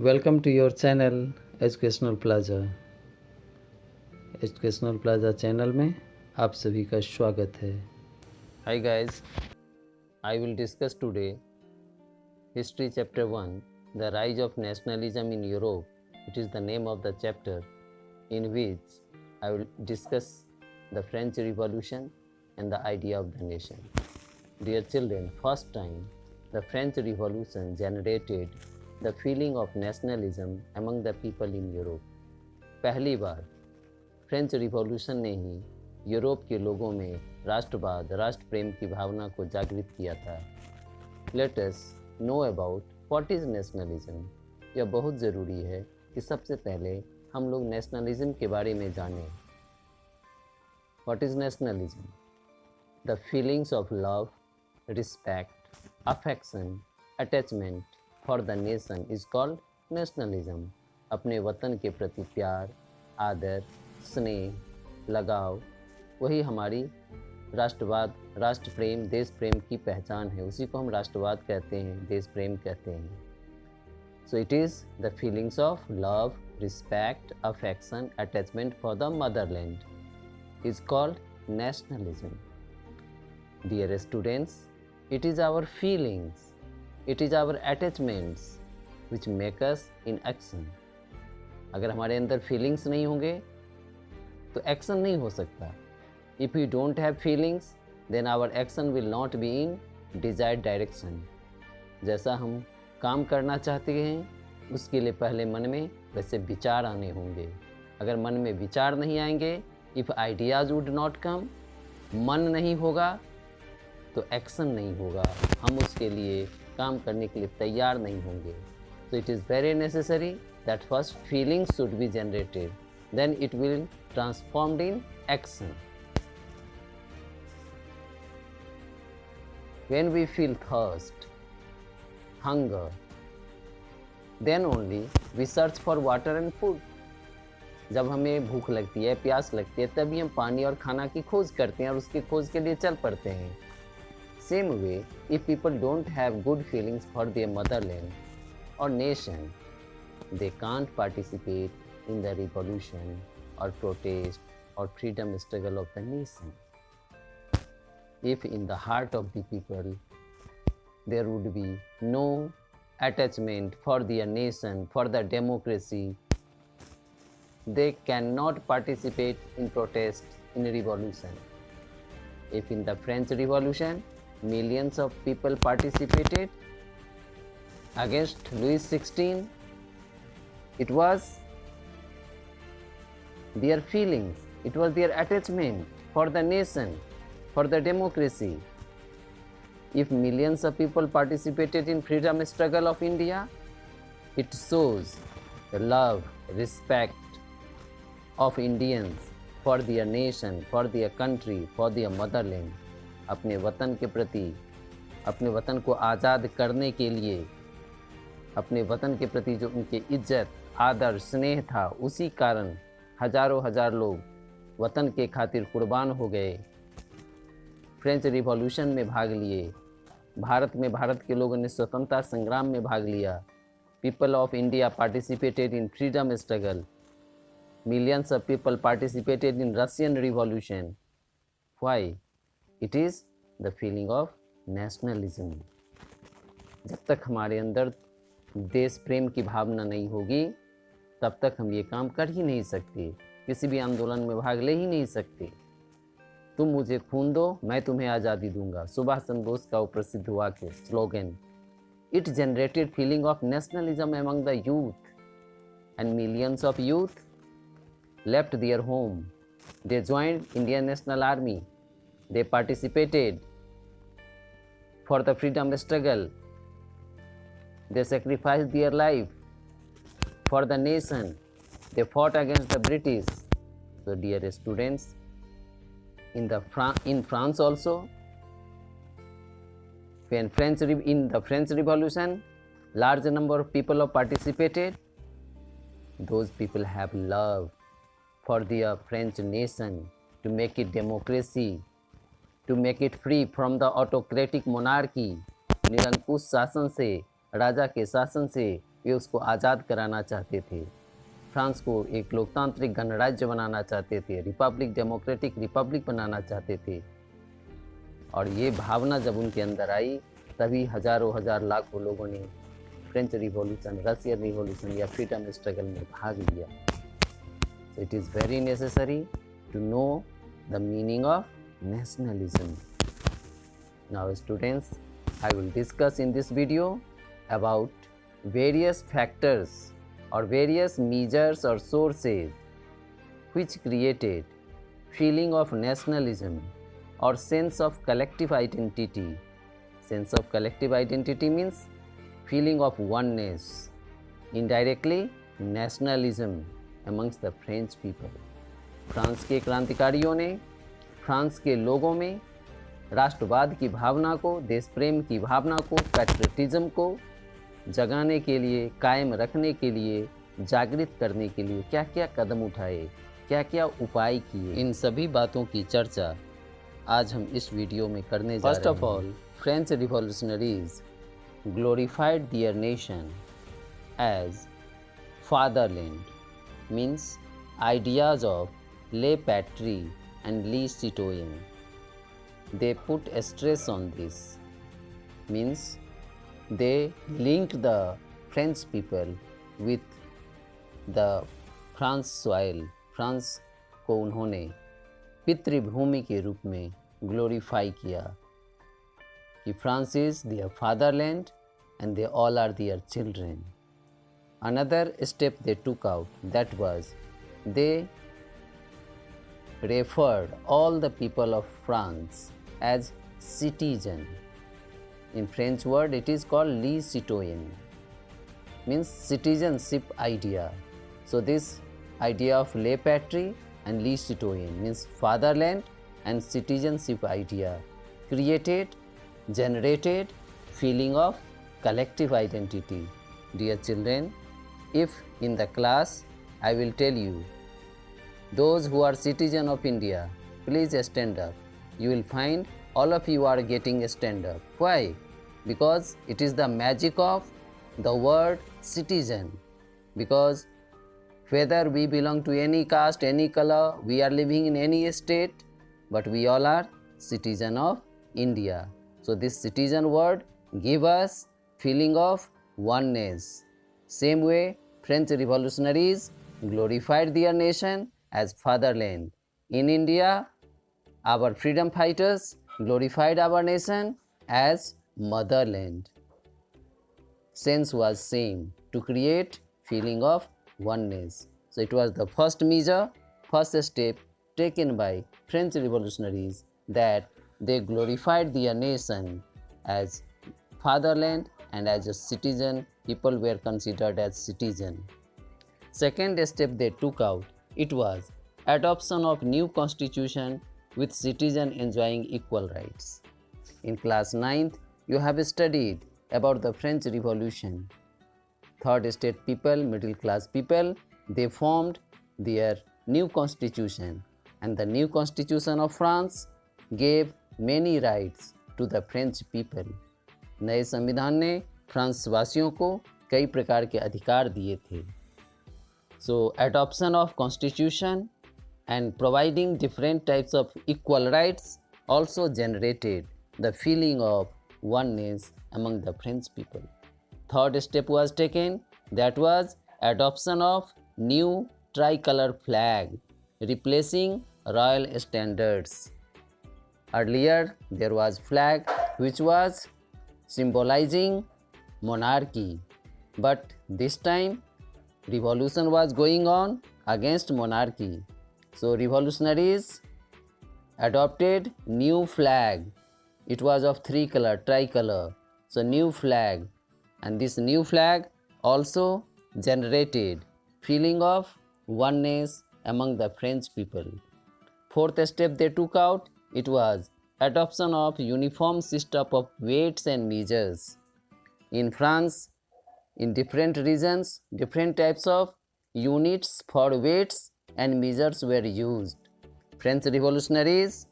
Welcome to your channel educational plaza. Educational plaza channel में आप सभी का स्वागत है। Hi guys, I will discuss today history chapter 1, the rise of nationalism in Europe. It is the name of the chapter in which I will discuss the French Revolution and the idea of the nation. Dear children, first time the French Revolution generated the feeling of nationalism among the people in Europe. पहली बार French revolution ने ही Europe के लोगों में राष्ट्रवाद, राष्ट्र प्रेम की भावना को जागृत किया था। Let us know about what is nationalism. यह बहुत ज़रूरी है कि सबसे पहले हम लोग नेशनलिज्म के बारे में जानें। What is nationalism? The feelings of love, respect, affection, attachment for the nation is called nationalism. अपने वतन के प्रति प्यार, आदर, स्नेह, लगाव, वही हमारी राष्ट्रवाद, राष्ट्र प्रेम, देश प्रेम की पहचान है। उसी को हम राष्ट्रवाद कहते हैं, देश प्रेम कहते हैं। So it is the feelings of love, respect, affection, attachment for the motherland is called nationalism. Dear students, it is our feelings, it is our attachments which make us in action. अगर हमारे अंदर feelings नहीं होंगे तो action नहीं हो सकता. If we don't have feelings, then our action will not be in desired direction. जैसा हम काम करना चाहते हैं उसके लिए पहले मन में वैसे विचार आने होंगे। अगर मन में विचार नहीं आएंगे, if ideas would not come, मन नहीं होगा तो एक्शन नहीं होगा, हम उसके लिए काम करने के लिए तैयार नहीं होंगे। तो it is very necessary that first feelings should be generated, then it will transformed in action. When we feel thirst, hunger, then only we search for water and food. जब हमें भूख लगती है, प्यास लगती है, तभी हम पानी और खाना की खोज करते हैं और उसकी खोज के लिए चल पड़ते हैं। Same way, if people don't have good feelings for their motherland or nation, they can't participate in the revolution or protest or freedom struggle of the nation. If in the heart of the people there would be no attachment for their nation, for the democracy, they cannot participate in protest, in revolution. If in the French Revolution millions of people participated against Louis XVI, it was their feelings, it was their attachment for the nation, for the democracy. If millions of people participated in freedom struggle of India, it shows the love, respect of Indians for their nation, for their country, for their motherland. अपने वतन के प्रति, अपने वतन को आज़ाद करने के लिए, अपने वतन के प्रति जो उनकी इज्जत, आदर, स्नेह था, उसी कारण हजारों हजार लोग वतन के खातिर कुर्बान हो गए, फ्रेंच रिवॉल्यूशन में भाग लिए। भारत में भारत के लोगों ने स्वतंत्रता संग्राम में भाग लिया। People of India participated in freedom struggle. Millions of people participated in Russian revolution. Why? It is the feeling of nationalism. जब तक हमारे अंदर देश प्रेम की भावना नहीं होगी, तब तक हम ये काम कर ही नहीं सकते, किसी भी आंदोलन में भाग ले ही नहीं सकते। तुम मुझे खून दो, मैं तुम्हें आज़ादी दूंगा, सुभाष चंद्र बोस का वो प्रसिद्ध वाक्य, slogan. It generated feeling of nationalism among the youth and millions of youth left their home, they joined Indian national army, they participated for the freedom struggle, they sacrifice their life for the nation, they fought against the British. So dear students, in France also, when in the French Revolution, large number of people have participated. Those people have love for their French nation, to make it democracy, to make it free from the autocratic monarchy, निरंकुश शासन से, राजा के शासन से वे उसको आज़ाद कराना चाहते थे। फ्रांस को एक लोकतांत्रिक गणराज्य बनाना चाहते थे, रिपब्लिक, डेमोक्रेटिक रिपब्लिक बनाना चाहते थे। और ये भावना जब उनके अंदर आई तभी हजारों हजार लाखों लोगों ने फ्रेंच रिवॉल्यूशन, रशियन रिवॉल्यूशन या फ्रीडम स्ट्रगल में भाग लिया। So it is very necessary to know the meaning of nationalism. Now students, I will discuss in this video about various factors or various measures or sources which created feeling of nationalism or sense of collective identity. Sense of collective identity means feeling of oneness. Indirectly, nationalism amongst the French people. France के क्रांतिकारियों ने France के लोगों में राष्ट्रवाद की भावना को, देश प्रेम की भावना को, पैट्रियटिज्म को जगाने के लिए, कायम रखने के लिए, जागृत करने के लिए क्या क्या कदम उठाए, क्या क्या उपाय किए, इन सभी बातों की चर्चा आज हम इस वीडियो में करने जा रहे हैं। First of all, French revolutionaries glorified their nation as fatherland, means ideas of le patrie and le citoyen. They put a stress on this, means they linked the French people with the France soil. France को उन्होंने पितृभूमि के रूप में glorify किया कि France is their fatherland and they all are their children. Another step they took out, that was they referred all the people of France as citizen. In French word it is called les citoyens, means citizenship idea. So this idea of le patrie and les citoyens means fatherland and citizenship idea generated feeling of collective identity. Dear children, if in the class I will tell you, those who are citizen of India, please stand up. You will find all of you are getting stand up. Why? Because it is the magic of the word citizen. Because whether we belong to any caste, any color, we are living in any state, but we all are citizen of India. So this citizen word give us feeling of oneness. Same way, French revolutionaries glorified their nation as fatherland. In India, our freedom fighters glorified our nation as motherland. Sense was same, to create feeling of oneness. So it was the first measure, first step taken by French revolutionaries, that they glorified their nation as fatherland, and as a citizen, people were considered as citizen. Second step they took out, it was adoption of new constitution with citizen enjoying equal rights. In class 9th, you have studied about the French Revolution. Third state people, middle class people, they formed their new constitution, and the new constitution of France gave many rights to the French people. नए संविधान ने France वासियों को कई प्रकार के अधिकार दिए थे. So adoption of constitution and providing different types of equal rights also generated the feeling of oneness among the French people. Third step was taken, that was adoption of new tricolor flag, replacing royal standards. Earlier there was flag which was symbolizing monarchy, but this time revolution was going on against monarchy. So revolutionaries adopted new flag. It was of three color, tricolor. So new flag, and this new flag also generated feeling of oneness among the French people. Fourth step they took out, it was adoption of uniform system of weights and measures. In France, in different regions, different types of units for weights and measures were used. French revolutionaries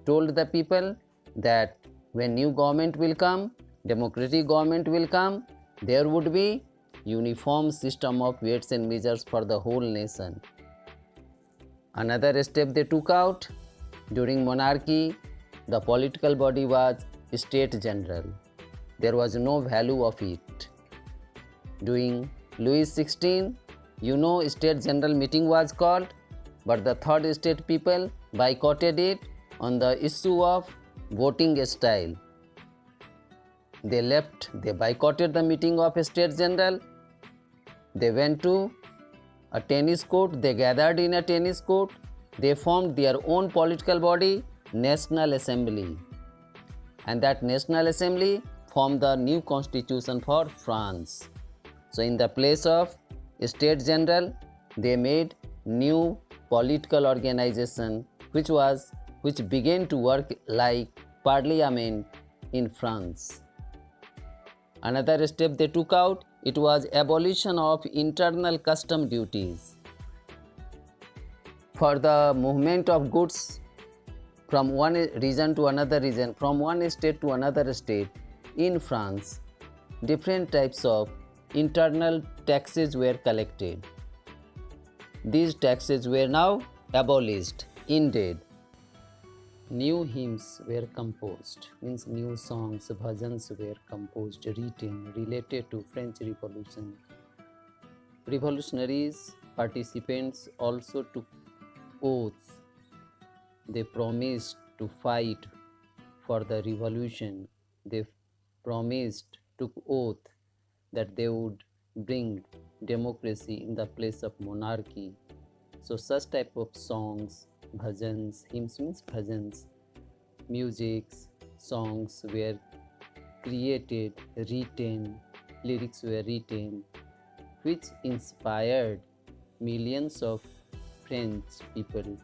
told the people that when new government will come, democratic government will come, There would be uniform system of weights and measures for the whole nation. Another step they took out: during monarchy, the political body was State General. There was no value of it. During Louis XVI, State General meeting was called, but the third estate people boycotted it on the issue of voting style. They boycotted the meeting of State General. They went to a tennis court, they gathered in a tennis court, they formed their own political body, National Assembly. And that National Assembly formed the new constitution for France. So in the place of State General, they made new political organization which began to work like parliament in France. Another step they took out, it was abolition of internal custom duties. For the movement of goods from one region to another region, from one state to another state in France, different types of internal taxes were collected. These taxes were now abolished, ended. New hymns were composed, means new songs, bhajans were composed, written, related to French Revolution. Revolutionaries, participants also took oaths. They promised to fight for the revolution. They took oath that they would bring democracy in the place of monarchy. So such type of songs, bhajans, hymns means bhajans, musics, songs were created, written, lyrics were written, which inspired millions of French people.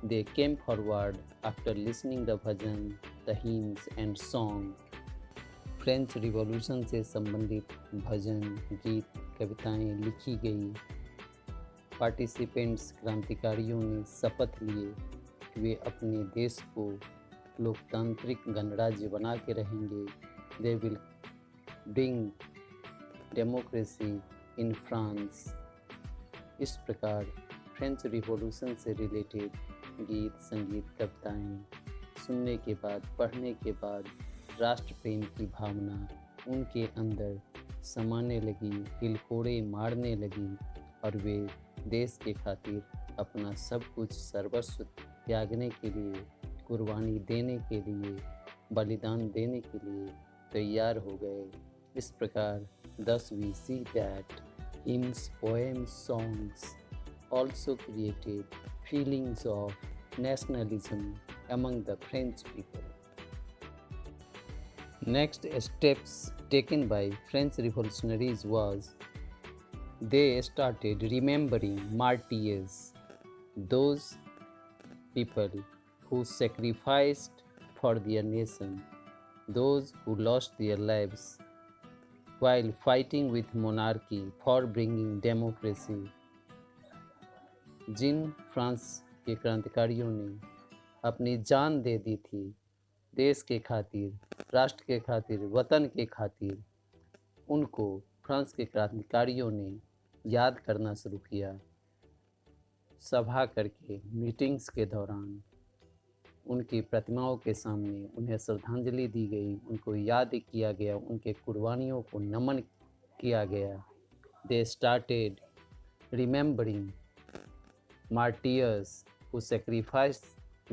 They came forward after listening the bhajan, the hymns and song. French revolution से संबंधित भजन, गीत, कविताएं लिखी गई। Participants, क्रांतिकारियों ने शपथ लिए कि वे अपने देश को लोकतांत्रिक गणराज्य बना के रहेंगे। They will bring democracy in France. इस प्रकार फ्रेंच रिवॉल्यूशन से रिलेटेड गीत, संगीत, कविताएं सुनने के बाद, पढ़ने के बाद राष्ट्र प्रेम की भावना उनके अंदर समाने लगी, हिलकोड़े मारने लगी और वे देश के खातिर अपना सब कुछ सर्वस्व त्यागने के लिए, कुर्बानी देने के लिए, बलिदान देने के लिए तैयार हो गए। इस प्रकार thus we see that hymns, poems, songs also created feelings of nationalism among the French people. Next steps taken by French revolutionaries was they started remembering martyrs, those people who sacrificed for their nation, those who lost their lives while fighting with monarchy for bringing democracy. जिन France के क्रांतिकारियों ने अपनी जान दे दी थी देश के खातिर, राष्ट्र के खातिर, वतन के खातिर, उनको फ्रांस के क्रांतिकारियों ने याद करना शुरू किया। सभा करके, मीटिंग्स के दौरान उनकी प्रतिमाओं के सामने उन्हें श्रद्धांजलि दी गई, उनको याद किया गया, उनके कुर्बानियों को नमन किया गया। They started remembering martyrs who sacrificed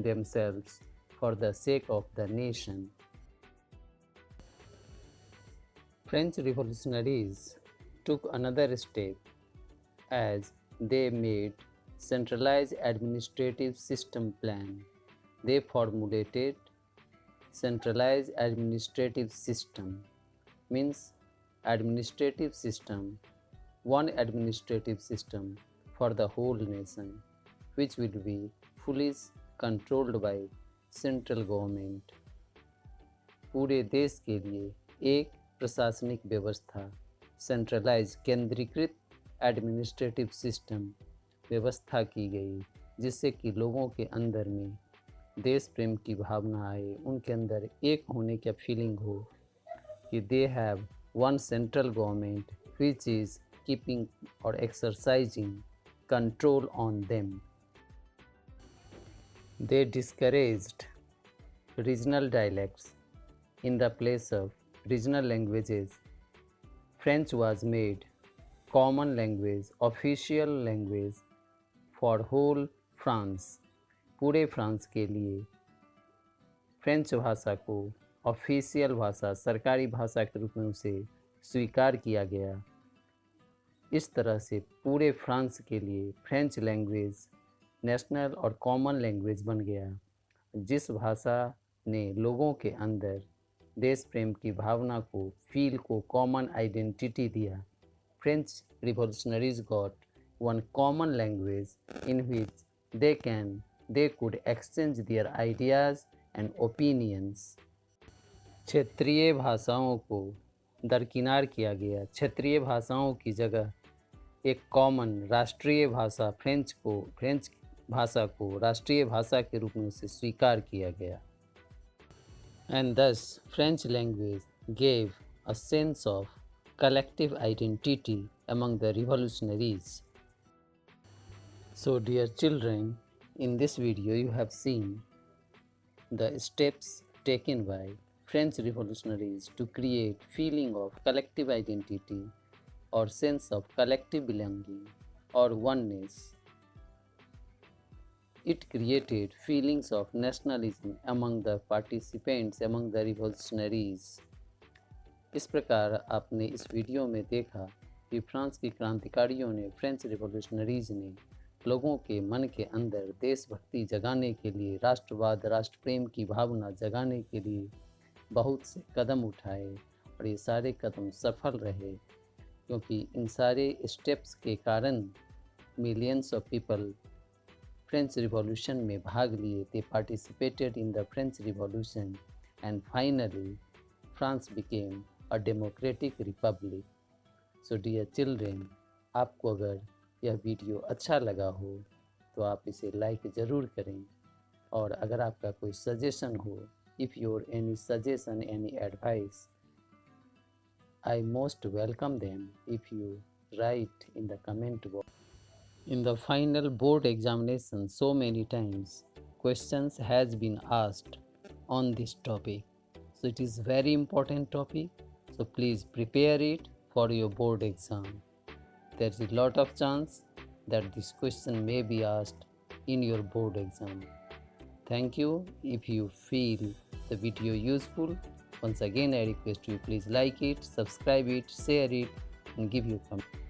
themselves for the sake of the nation. French revolutionaries took another step as they made centralized administrative system plan. They formulated centralized administrative system, means administrative system, one administrative system for the whole nation, which will be fully controlled by central government. पूरे देश के लिए एक प्रशासनिक व्यवस्था, centralise, केंद्रीकृत administrative system व्यवस्था की गई, जिससे कि लोगों के अंदर में देश प्रेम की भावना आए, उनके अंदर एक होने का फीलिंग हो कि they have one central government which is keeping or exercising control on them. They discouraged regional dialects in the place of regional languages. French was made common language, official language for whole France. पूरे France के लिए French भाषा को official भाषा, सरकारी भाषा के रूप में उसे स्वीकार किया गया। इस तरह से पूरे फ्रांस के लिए फ्रेंच लैंग्वेज नेशनल और कॉमन लैंग्वेज बन गया, जिस भाषा ने लोगों के अंदर देश प्रेम की भावना को, फील को, कॉमन आइडेंटिटी दिया। French revolutionaries got one common language in which they could exchange their ideas and opinions. क्षेत्रीय भाषाओं को दरकिनार किया गया। क्षेत्रीय भाषाओं की जगह एक कॉमन राष्ट्रीय भाषा फ्रेंच भाषा को राष्ट्रीय भाषा के रूप में उसे स्वीकार किया गया। And thus French language gave a sense of collective identity among the revolutionaries. So dear children, in this video you have seen the steps taken by French revolutionaries to create feeling of collective identity or sense of collective belonging or oneness. It created feelings of nationalism among the participants, among the revolutionaries. इस प्रकार आपने इस video में देखा कि France की क्रांतिकारियों ने, फ्रेंच रिवॉल्यूशनरीज ने लोगों के मन के अंदर देशभक्ति जगाने के लिए, राष्ट्रवाद, राष्ट्र प्रेम की भावना जगाने के लिए बहुत से कदम उठाए और ये सारे कदम सफल रहे, क्योंकि इन सारे स्टेप्स के कारण millions of people French Revolution में भाग लिए। They participated in the French Revolution and finally France became a democratic republic. So dear children, आपको अगर यह वीडियो अच्छा लगा हो तो आप इसे लाइक ज़रूर करें, और अगर आपका कोई सजेशन हो, if your any suggestion, any advice, I most welcome them if you right in the comment box. In the final board examination, so many times questions has been asked on this topic. So it is very important topic. So please prepare it for your board exam. There is a lot of chance that this question may be asked in your board exam. Thank you. If you feel the video useful, once again I request you please like it, subscribe it, share it, and give your comment.